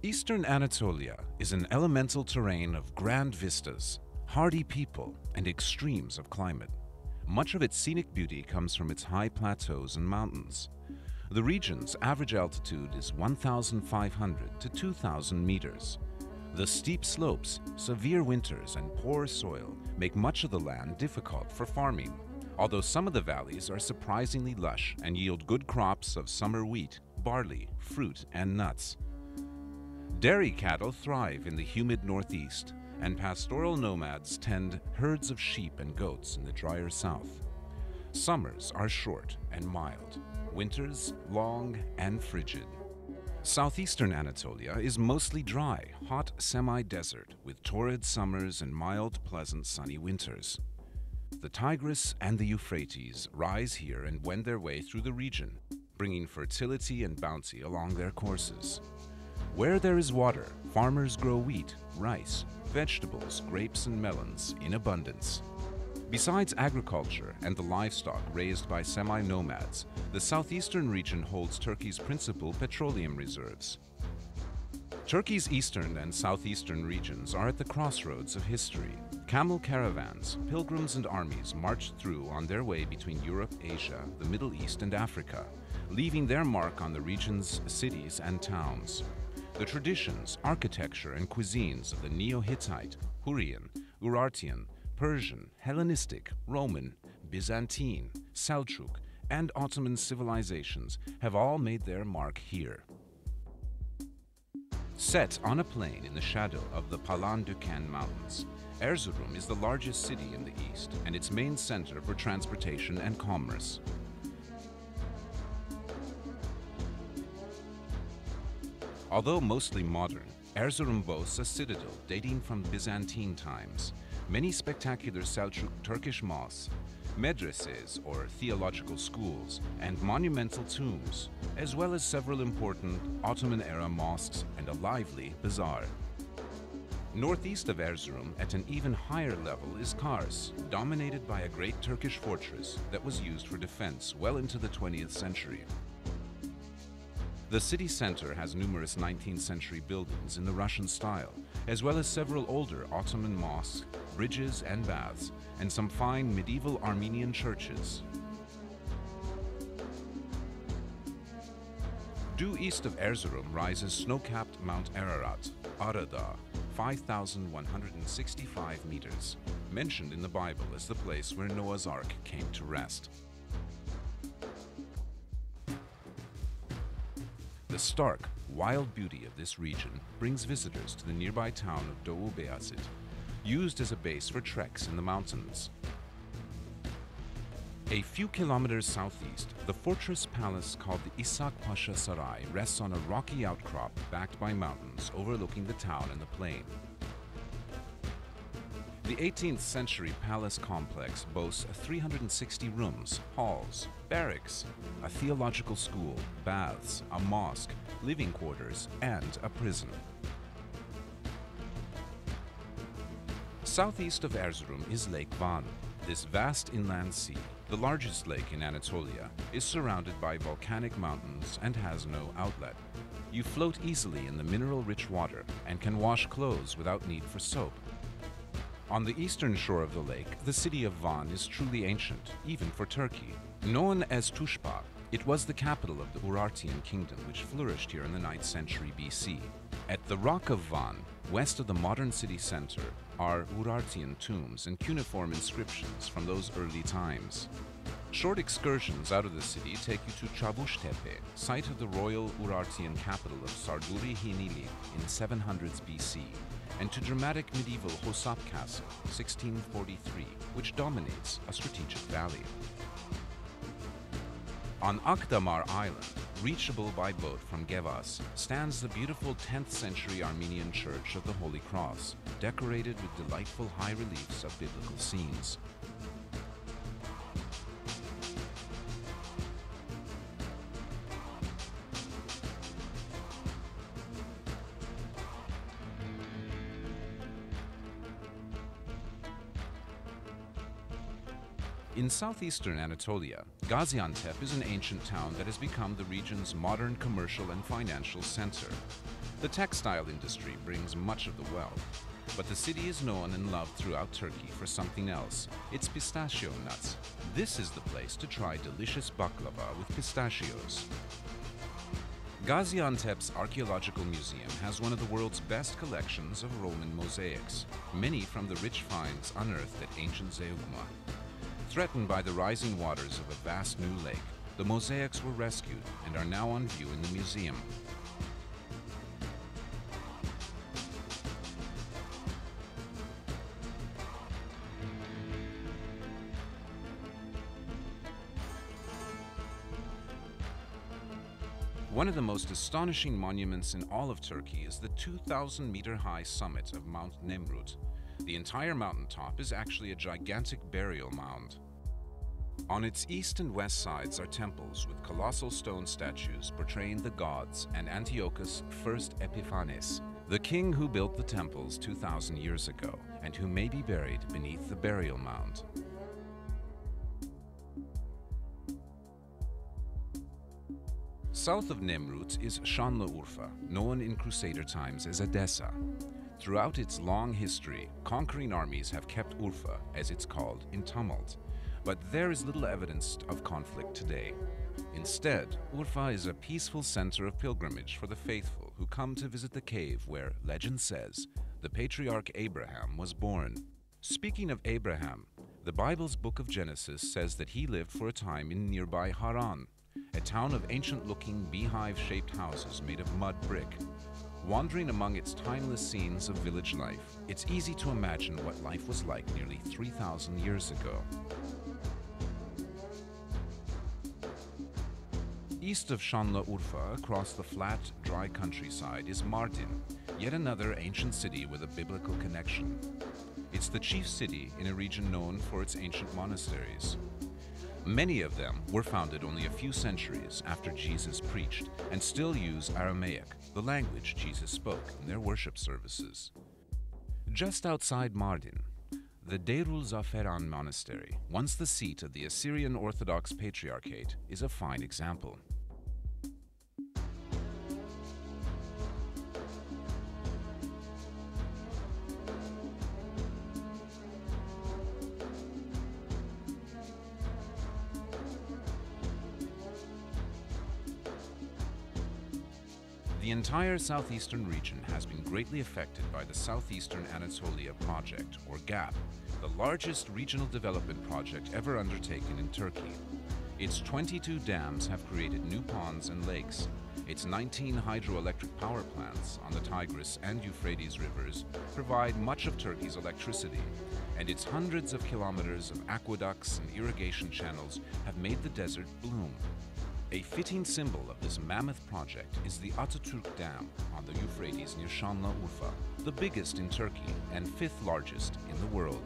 Eastern Anatolia is an elemental terrain of grand vistas, hardy people, and extremes of climate. Much of its scenic beauty comes from its high plateaus and mountains. The region's average altitude is 1,500 to 2,000 meters. The steep slopes, severe winters, and poor soil make much of the land difficult for farming, although some of the valleys are surprisingly lush and yield good crops of summer wheat, barley, fruit, and nuts. Dairy cattle thrive in the humid northeast, and pastoral nomads tend herds of sheep and goats in the drier south. Summers are short and mild, winters long and frigid. Southeastern Anatolia is mostly dry, hot semi-desert with torrid summers and mild, pleasant sunny winters. The Tigris and the Euphrates rise here and wend their way through the region, bringing fertility and bounty along their courses. Where there is water, farmers grow wheat, rice, vegetables, grapes, and melons in abundance. Besides agriculture and the livestock raised by semi-nomads, the southeastern region holds Turkey's principal petroleum reserves. Turkey's eastern and southeastern regions are at the crossroads of history. Camel caravans, pilgrims, and armies marched through on their way between Europe, Asia, the Middle East, and Africa, leaving their mark on the region's cities and towns. The traditions, architecture, and cuisines of the Neo-Hittite, Hurrian, Urartian, Persian, Hellenistic, Roman, Byzantine, Seljuk, and Ottoman civilizations have all made their mark here. Set on a plain in the shadow of the Palandöken Mountains, Erzurum is the largest city in the east and its main center for transportation and commerce. Although mostly modern, Erzurum boasts a citadel dating from Byzantine times, many spectacular Seljuk Turkish mosques, medreses or theological schools, and monumental tombs, as well as several important Ottoman-era mosques and a lively bazaar. Northeast of Erzurum, at an even higher level, is Kars, dominated by a great Turkish fortress that was used for defense well into the 20th century. The city center has numerous 19th century buildings in the Russian style, as well as several older Ottoman mosques, bridges and baths, and some fine medieval Armenian churches. Due east of Erzurum rises snow-capped Mount Ararat, Arada, 5,165 meters, mentioned in the Bible as the place where Noah's Ark came to rest. The stark, wild beauty of this region brings visitors to the nearby town of Doğu Beyazıt, used as a base for treks in the mountains. A few kilometers southeast, the fortress palace called the İshak Pasha Saray rests on a rocky outcrop backed by mountains overlooking the town and the plain. The 18th century palace complex boasts 360 rooms, halls, barracks, a theological school, baths, a mosque, living quarters, and a prison. Southeast of Erzurum is Lake Van. This vast inland sea, the largest lake in Anatolia, is surrounded by volcanic mountains and has no outlet. You float easily in the mineral-rich water and can wash clothes without need for soap. On the eastern shore of the lake, the city of Van is truly ancient, even for Turkey. Known as Tushpa, it was the capital of the Urartian kingdom, which flourished here in the 9th century BC. At the Rock of Van, west of the modern city center, are Urartian tombs and cuneiform inscriptions from those early times. Short excursions out of the city take you to Çavuştepe, site of the royal Urartian capital of Sarduri Hinili in 700s BC, and to dramatic medieval Hosap Castle, 1643, which dominates a strategic valley. On Akdamar Island, reachable by boat from Gevas, stands the beautiful 10th century Armenian Church of the Holy Cross, decorated with delightful high reliefs of biblical scenes. In southeastern Anatolia, Gaziantep is an ancient town that has become the region's modern commercial and financial center. The textile industry brings much of the wealth, but the city is known and loved throughout Turkey for something else, its pistachio nuts. This is the place to try delicious baklava with pistachios. Gaziantep's archaeological museum has one of the world's best collections of Roman mosaics, many from the rich finds unearthed at ancient Zeugma. Threatened by the rising waters of a vast new lake, the mosaics were rescued and are now on view in the museum. One of the most astonishing monuments in all of Turkey is the 2,000-meter-high summit of Mount Nemrut. The entire mountaintop is actually a gigantic burial mound. On its east and west sides are temples with colossal stone statues portraying the gods and Antiochus I Epiphanes, the king who built the temples 2,000 years ago and who may be buried beneath the burial mound. South of Nemrut is Şanlıurfa, known in Crusader times as Edessa. Throughout its long history, conquering armies have kept Urfa, as it's called, in tumult. But there is little evidence of conflict today. Instead, Urfa is a peaceful center of pilgrimage for the faithful who come to visit the cave where, legend says, the patriarch Abraham was born. Speaking of Abraham, the Bible's book of Genesis says that he lived for a time in nearby Haran, a town of ancient-looking beehive-shaped houses made of mud brick. Wandering among its timeless scenes of village life, it's easy to imagine what life was like nearly 3,000 years ago. East of Şanlıurfa, across the flat, dry countryside, is Mardin, yet another ancient city with a biblical connection. It's the chief city in a region known for its ancient monasteries. Many of them were founded only a few centuries after Jesus preached and still use Aramaic, the language Jesus spoke, in their worship services. Just outside Mardin, the Deirul Zaferan Monastery, once the seat of the Assyrian Orthodox Patriarchate, is a fine example. The entire southeastern region has been greatly affected by the Southeastern Anatolia Project, or GAP, the largest regional development project ever undertaken in Turkey. Its 22 dams have created new ponds and lakes. Its 19 hydroelectric power plants on the Tigris and Euphrates rivers provide much of Turkey's electricity, and its hundreds of kilometers of aqueducts and irrigation channels have made the desert bloom. A fitting symbol of this mammoth project is the Atatürk Dam on the Euphrates near Şanlıurfa, the biggest in Turkey and fifth largest in the world.